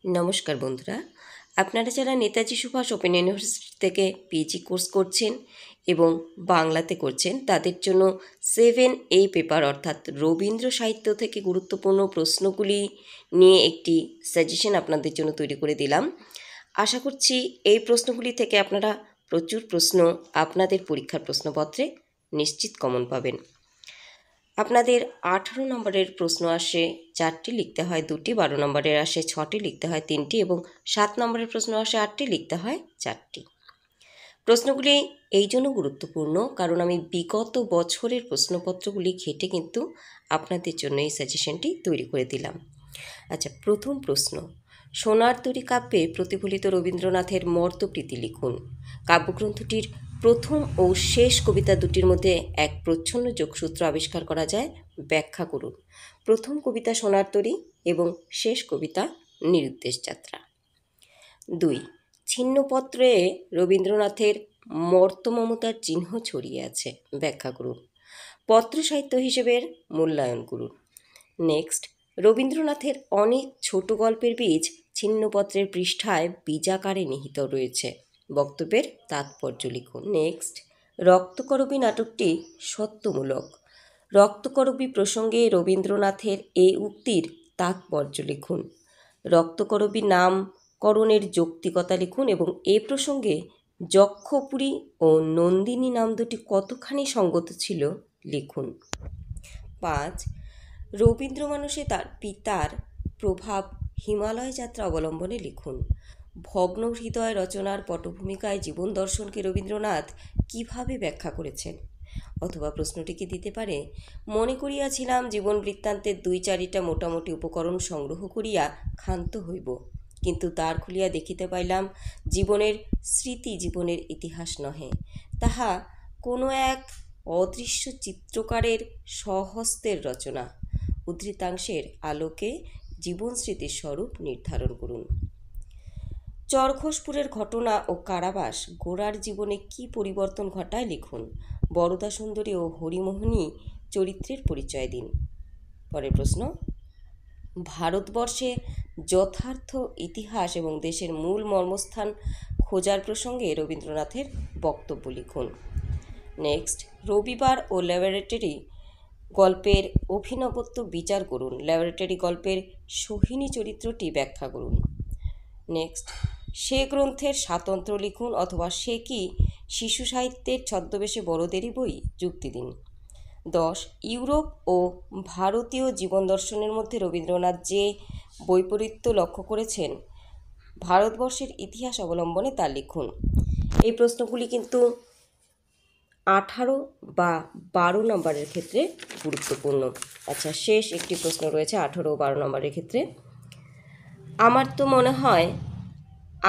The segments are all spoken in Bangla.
নমস্কার বন্ধুরা, আপনারা যারা নেতাজি সুভাষ ওপেন ইউনিভার্সিটি থেকে পিজি কোর্স করছেন এবং বাংলাতে করছেন তাদের জন্য 7A পেপার অর্থাৎ রবীন্দ্র সাহিত্য থেকে গুরুত্বপূর্ণ প্রশ্নগুলি নিয়ে একটি সাজেশন আপনাদের জন্য তৈরি করে দিলাম। আশা করছি এই প্রশ্নগুলি থেকে আপনারা প্রচুর প্রশ্ন আপনাদের পরীক্ষার প্রশ্নপত্রে নিশ্চিত কমন পাবেন। আপনাদের 18 নম্বরের প্রশ্ন আসে 4টি, লিখতে হয় 2টি, 12 নম্বরের আসে 6টি, লিখতে হয় 3টি এবং 7 নম্বরের প্রশ্ন আসে 8টি, লিখতে হয় 4টি। প্রশ্নগুলি এই জন্য গুরুত্বপূর্ণ কারণ আমি বিগত বছরের প্রশ্নপত্রগুলি ঘেঁটে কিন্তু আপনাদের জন্য এই সাজেশনটি তৈরি করে দিলাম। আচ্ছা, প্রথম প্রশ্ন, সোনার তরী কাব্যে প্রতিফলিত রবীন্দ্রনাথের মর্তপ্রীতি লিখুন। কাব্যগ্রন্থটির প্রথম ও শেষ কবিতা দুটির মধ্যে এক প্রচ্ছন্ন যোগসূত্র আবিষ্কার করা যায়, ব্যাখ্যা করুন। প্রথম কবিতা সোনার তরী এবং শেষ কবিতা নিরুদ্দেশ যাত্রা। 2. ছিন্নপত্রে রবীন্দ্রনাথের মর্তমমতার চিহ্ন ছড়িয়ে আছে, ব্যাখ্যা করুন। পত্র সাহিত্য হিসেবে মূল্যায়ন করুন। নেক্সট, রবীন্দ্রনাথের অনেক ছোট গল্পের বীজ ছিন্নপত্রের পৃষ্ঠায় বীজাকারে নিহিত রয়েছে, বক্তব্যের তাৎপর্য লিখুন। নেক্সট, রক্তকরবী নাটকটি সত্যমূলক। রক্তকরবী প্রসঙ্গে রবীন্দ্রনাথের এই উক্তির তাৎপর্য লিখুন। রক্তকরবী নামকরণের যৌক্তিকতা লিখুন এবং এ প্রসঙ্গে যক্ষপুরী ও নন্দিনী নাম দুটি কতখানি সঙ্গত ছিল লিখুন। 5. রবীন্দ্র মানসে তার পিতার প্রভাব হিমালয় যাত্রা অবলম্বনে লিখুন। ভগ্ন হৃদয় রচনার পটভূমিকায় জীবন দর্শনকে রবীন্দ্রনাথ কিভাবে ব্যাখ্যা করেছেন? অথবা প্রশ্নটিকে দিতে পারে, মনে করিয়াছিলাম জীবন বৃত্তান্তের 2-4টা মোটামুটি উপকরণ সংগ্রহ করিয়া ক্ষান্ত হইব, কিন্তু দ্বার খুলিয়া দেখিতে পাইলাম জীবনের স্মৃতি জীবনের ইতিহাস নহে, তাহা কোনো এক অদৃশ্য চিত্রকারের স্বহস্তের রচনা। উদ্ধৃতাংশের আলোকে জীবন স্মৃতির স্বরূপ নির্ধারণ করুন। চরঘোষপুরের ঘটনা ও কারাবাস গোরার জীবনে কি পরিবর্তন ঘটায় লিখুন। বরদা সুন্দরী ও হরিমোহিনী চরিত্রের পরিচয় দিন। পরের প্রশ্ন, ভারতবর্ষে যথার্থ ইতিহাস এবং দেশের মূল মর্মস্থান খোঁজার প্রসঙ্গে রবীন্দ্রনাথের বক্তব্য লিখুন। নেক্সট, রবিবার ও ল্যাবরেটরি গল্পের অভিনবত্ব বিচার করুন। ল্যাবরেটরি গল্পের সোহিনী চরিত্রটি ব্যাখ্যা করুন। নেক্সট, সে গ্রন্থের স্বাতন্ত্র্য লিখুন অথবা সে কি শিশু সাহিত্যের ছদ্মবেশে বড়দেরই বই, যুক্তি দিন। 10. ইউরোপ ও ভারতীয় জীবন দর্শনের মধ্যে রবীন্দ্রনাথ যে বৈপরীত্য লক্ষ্য করেছেন ভারতবর্ষের ইতিহাস অবলম্বনে তা লিখুন। এই প্রশ্নগুলি কিন্তু 18 বা 12 নম্বরের ক্ষেত্রে গুরুত্বপূর্ণ। আচ্ছা, শেষ একটি প্রশ্ন রয়েছে 18 ও 12 নম্বরের ক্ষেত্রে। আমার তো মনে হয়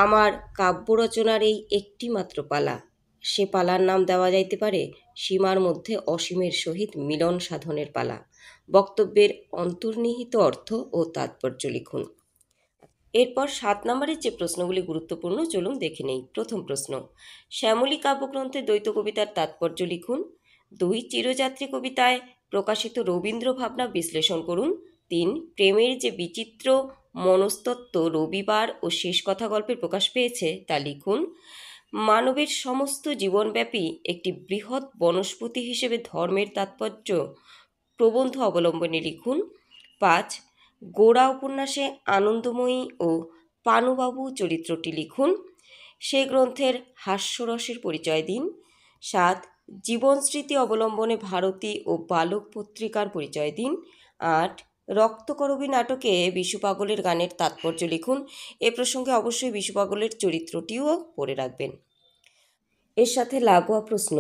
আমার কাব্য রচনার এই একটি মাত্র পালা, সে পালার নাম দেওয়া যাইতে পারে সীমার মধ্যে অসীমের সহিত মিলন সাধনের পালা। বক্তব্যের অন্তর্নিহিত অর্থ ও তাৎপর্য লিখুন। এরপর 7 নম্বরের যে প্রশ্নগুলি গুরুত্বপূর্ণ চলুন দেখে নেই। প্রথম প্রশ্ন, শ্যামলী কাব্যগ্রন্থে দ্বৈত কবিতার তাৎপর্য লিখুন। 2. চিরযাত্রী কবিতায় প্রকাশিত রবীন্দ্র ভাবনা বিশ্লেষণ করুন। 3. প্রেমের যে বিচিত্র মনস্তত্ত্ব রবিবার ও শেষ কথা গল্পে প্রকাশ পেয়েছে তা লিখুন। মানবের সমস্ত জীবনব্যাপী একটি বৃহৎ বনস্পতি হিসেবে ধর্মের তাৎপর্য প্রবন্ধ অবলম্বনে লিখুন। 5. গোরা উপন্যাসে আনন্দময়ী ও পানুবাবু চরিত্রটি লিখুন। সে গ্রন্থের হাস্যরসের পরিচয় দিন। 7. জীবন স্মৃতি অবলম্বনে ভারতী ও বালক পত্রিকার পরিচয় দিন। 8. রক্তকরবী নাটকে বিশু পাগলের গানের তাৎপর্য লিখুন। এ প্রসঙ্গে অবশ্যই বিশু পাগলের চরিত্রটিও পড়ে রাখবেন। এর সাথে লাগোয়া প্রশ্ন,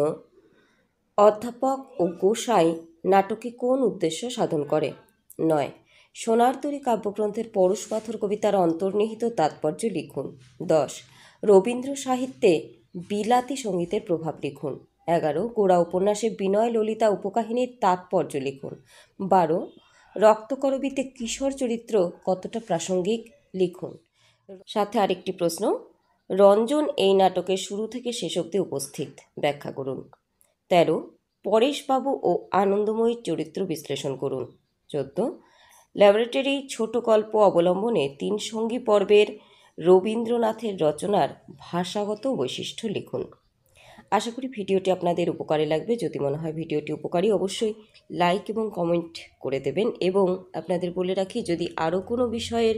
অধ্যাপক ও গোসাই নাটকে কোন উদ্দেশ্য সাধন করে? 9. সোনার তরী কাব্যগ্রন্থের পরশ পাথর কবিতার অন্তর্নিহিত তাৎপর্য লিখুন। 10. রবীন্দ্র সাহিত্যে বিলাতী সঙ্গীতের প্রভাব লিখুন। 11. গোরা উপন্যাসে বিনয় ললিতা উপকাহিনীর তাৎপর্য লিখুন। 12. রক্তকরবীতে কিশোর চরিত্র কতটা প্রাসঙ্গিক লিখুন। সাথে আরেকটি প্রশ্ন, রঞ্জন এই নাটকের শুরু থেকে শেষ অবধি উপস্থিত, ব্যাখ্যা করুন। 13. পরেশবাবু ও আনন্দময়ীর চরিত্র বিশ্লেষণ করুন। 14. ল্যাবরেটরি ছোট গল্প অবলম্বনে 3 সঙ্গী পর্বের রবীন্দ্রনাথের রচনার ভাষাগত বৈশিষ্ট্য লিখুন। আশা করি ভিডিওটি আপনাদের উপকারে লাগবে। যদি মনে হয় ভিডিওটি উপকারী, অবশ্যই লাইক এবং কমেন্ট করে দেবেন। এবং আপনাদের বলে রাখি, যদি আরও কোনো বিষয়ের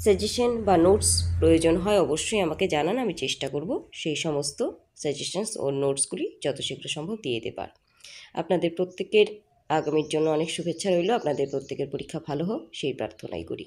সাজেশন বা নোটস প্রয়োজন হয় অবশ্যই আমাকে জানান, আমি চেষ্টা করব সেই সমস্ত সাজেশনস ও নোটসগুলি যত শীঘ্র সম্ভব দিয়ে দেবার। আপনাদের প্রত্যেকের আগামীর জন্য অনেক শুভেচ্ছা রইল। আপনাদের প্রত্যেকের পরীক্ষা ভালো হোক সেই প্রার্থনাই করি।